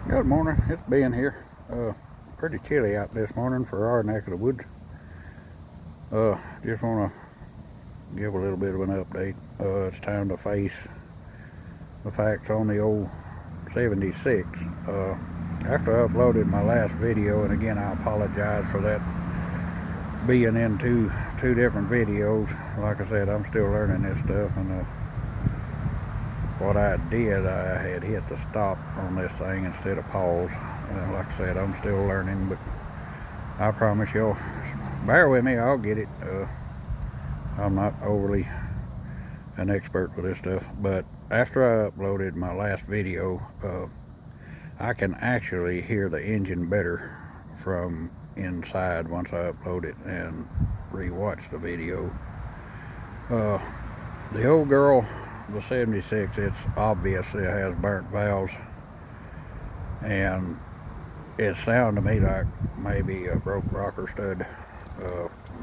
Good morning. It's Ben here. Pretty chilly out this morning for our neck of the woods. Just want to give a little bit of an update. It's time to face the facts on the old 76. After I uploaded my last video, and again I apologize for that being in two different videos. Like I said, I'm still learning this stuff, and what I did, I had hit the stop on this thing instead of pause. Like I said, I'm still learning, but I promise you'll bear with me. I'll get it. I'm not overly an expert with this stuff, but after I uploaded my last video, I can actually hear the engine better from inside once I upload it and rewatch the video. The old girl, the 76, it's obvious it has burnt valves, and it sounded to me like maybe a broke rocker stud.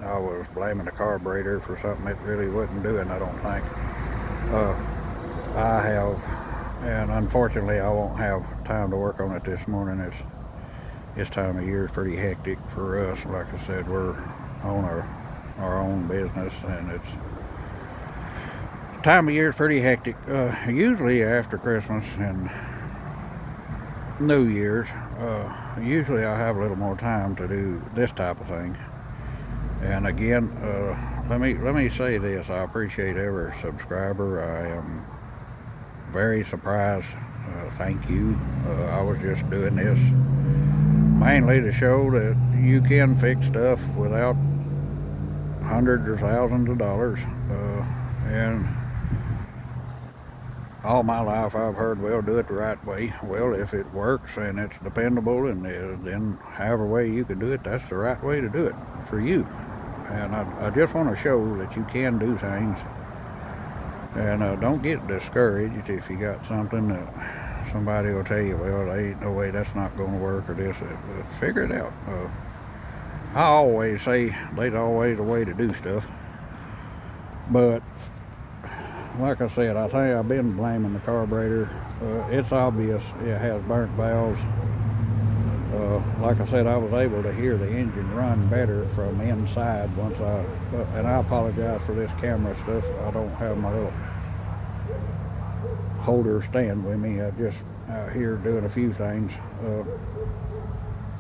I was blaming the carburetor for something it really wasn't doing, I don't think. I have, and unfortunately I won't have time to work on it this morning. This time of year is pretty hectic for us. Like I said, we're on our own business, and it's time of year is pretty hectic. Usually after Christmas and New Year's, usually I have a little more time to do this type of thing. And again, let me say this: I appreciate every subscriber. I am very surprised. Thank you. I was just doing this mainly to show that you can fix stuff without hundreds or thousands of dollars. And all my life I've heard, well, do it the right way. Well, if it works and it's dependable, and then however way you can do it, that's the right way to do it for you. And I just want to show that you can do things. And don't get discouraged if you got something that somebody will tell you, well, there ain't no way that's not going to work, or this. Figure it out. I always say there's always a way to do stuff. But like I said, I think I've been blaming the carburetor. It's obvious it has burnt valves. Like I said, I was able to hear the engine run better from inside once and I apologize for this camera stuff. I don't have my little holder stand with me. I'm just out here doing a few things.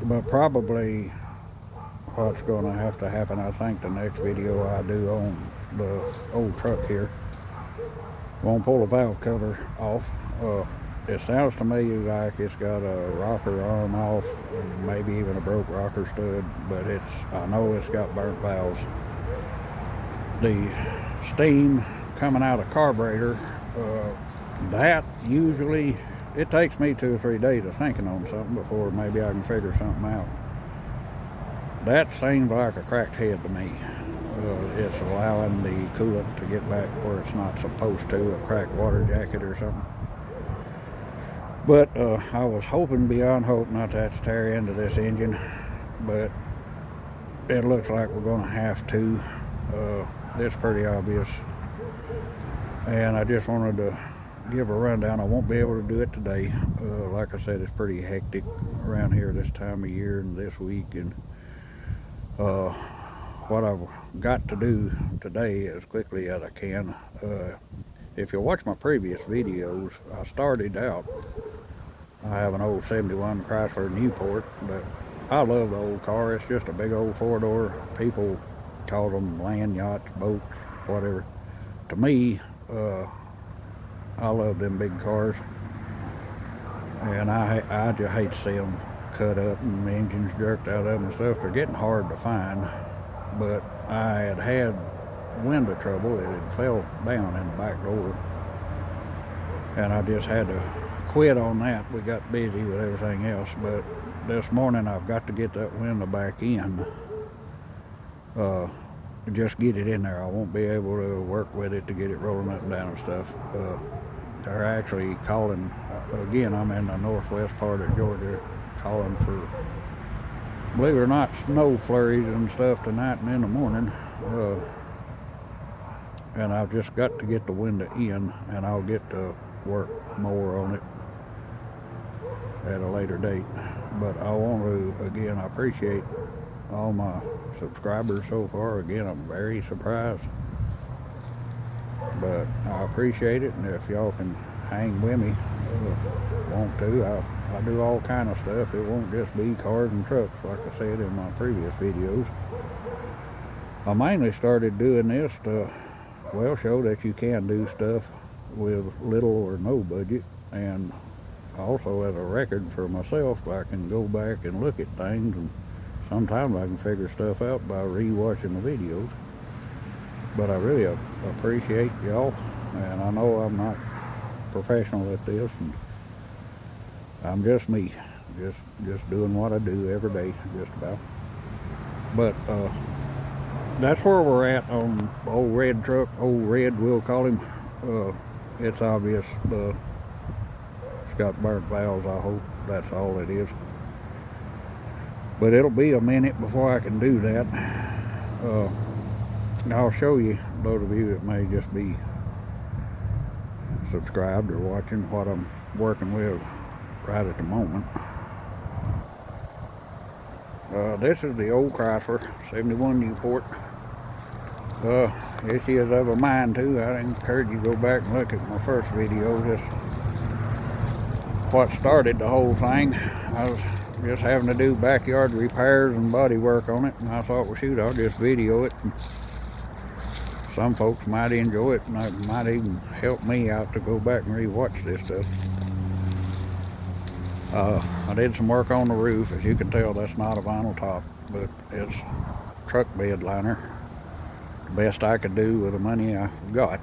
But probably what's going to have to happen, I think the next video I do on the old truck here, won't pull the valve cover off. It sounds to me like it's got a rocker arm off, and maybe even a broke rocker stud, but I know it's got burnt valves. The steam coming out of the carburetor, that usually, it takes me 2 or 3 days of thinking on something before maybe I can figure something out. That seems like a cracked head to me. It's allowing the coolant to get back where it's not supposed to, a cracked water jacket or something. But I was hoping beyond hope not to have to tear into this engine, but it looks like we're going to have to. It's pretty obvious. And I just wanted to give a rundown. I won't be able to do it today. Like I said, it's pretty hectic around here this time of year and this week. And what I've got to do today as quickly as I can. If you watch my previous videos, I started out, I have an old 71 Chrysler Newport, but I love the old car. It's just a big old 4-door. People call them land yachts, boats, whatever. To me, I love them big cars, and I just hate to see them cut up and the engines jerked out of them and stuff. They're getting hard to find, but I had window trouble. It had fell down in the back door, and I just had to quit on that. We got busy with everything else, but this morning I've got to get that window back in. Just get it in there. I won't be able to work with it to get it rolling up and down and stuff. They're actually calling, again, I'm in the northwest part of Georgia, calling for, believe it or not, snow flurries and stuff tonight and in the morning. And I've just got to get the window in, and I'll get to work more on it. at a later date. But I want to, again, I appreciate all my subscribers so far. Again, I'm very surprised, but I appreciate it. And if y'all can hang with me, want to, I do all kind of stuff. It won't just be cars and trucks like I said in my previous videos. I mainly started doing this to, well, show that you can do stuff with little or no budget, and also as a record for myself. I can go back and look at things, and sometimes I can figure stuff out by re-watching the videos. But I really appreciate y'all, and I know I'm not professional at this, and I'm just me, just doing what I do every day, just about. But that's where we're at on Ole Red truck. Ole Red, we'll call him. It's obvious, it's got burnt valves. I hope that's all it is. But it'll be a minute before I can do that. I'll show you, those of you that may just be subscribed or watching, what I'm working with right at the moment. This is the old Chrysler 71 Newport. If you have a mind to, I encourage you to go back and look at my first video. Just what started the whole thing. I was just having to do backyard repairs and body work on it, and I thought, well, shoot, I'll just video it. And some folks might enjoy it, and it might even help me out to go back and re-watch this stuff. I did some work on the roof. As you can tell, that's not a vinyl top, but it's truck bed liner. The best I could do with the money I got.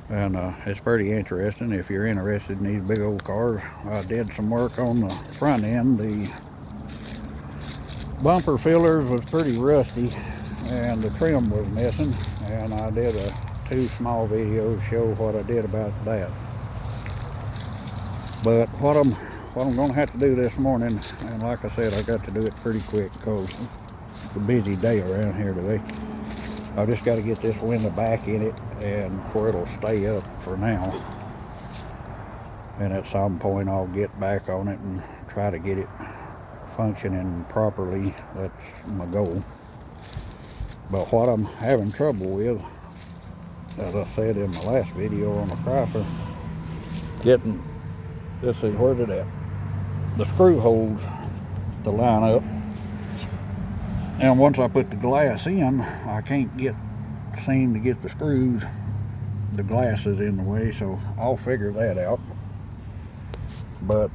And it's pretty interesting if you're interested in these big old cars. I did some work on the front end. The bumper fillers was pretty rusty, and the trim was missing, and I did 2 small videos show what I did about that. But what I'm going to have to do this morning, and like I said, I got to do it pretty quick because it's a busy day around here today. I just got to get this window back in it, and where it'll stay up for now. And at some point I'll get back on it and try to get it functioning properly. That's my goal. But what I'm having trouble with, as I said in my last video on the Chrysler, getting, let's see, where did the screw holes to line up. And once I put the glass in, I can't seem to get the screws, the glass is in the way, so I'll figure that out. But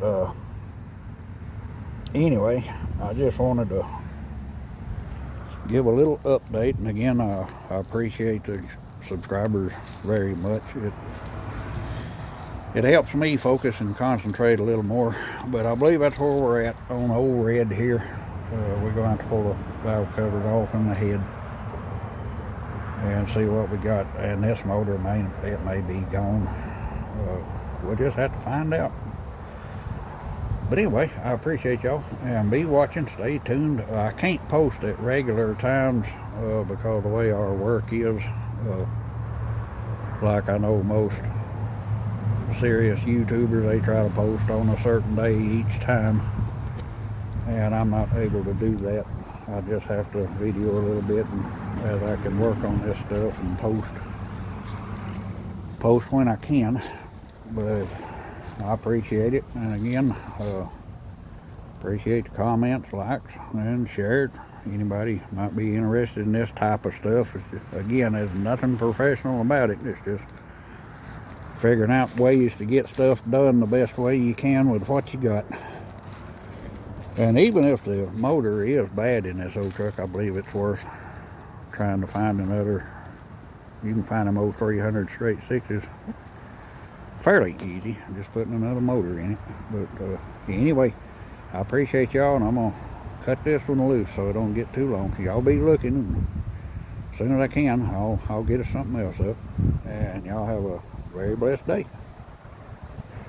anyway, I just wanted to give a little update, and again, I appreciate the subscribers very much. It helps me focus and concentrate a little more, but I believe that's where we're at on Ole Red here. We're going to have to pull the valve covers off in the head and see what we got. And this motor may be gone. We'll just have to find out. But anyway, I appreciate y'all, and be watching, stay tuned. I can't post at regular times because of the way our work is. Like I know most serious YouTubers, they try to post on a certain day each time, and I'm not able to do that. I just have to video a little bit, and as I can work on this stuff and post when I can. But I appreciate it, and again, appreciate the comments, likes, and share it. Anybody might be interested in this type of stuff. Again, there's nothing professional about it. It's just figuring out ways to get stuff done the best way you can with what you got. And even if the motor is bad in this old truck, I believe it's worth trying to find another. You can find them old 300 straight 6s fairly easy, just putting another motor in it. But anyway, I appreciate y'all, and I'm gonna cut this one loose so it don't get too long. Y'all be looking, and as soon as I can, I'll get us something else up. And y'all have a very blessed day.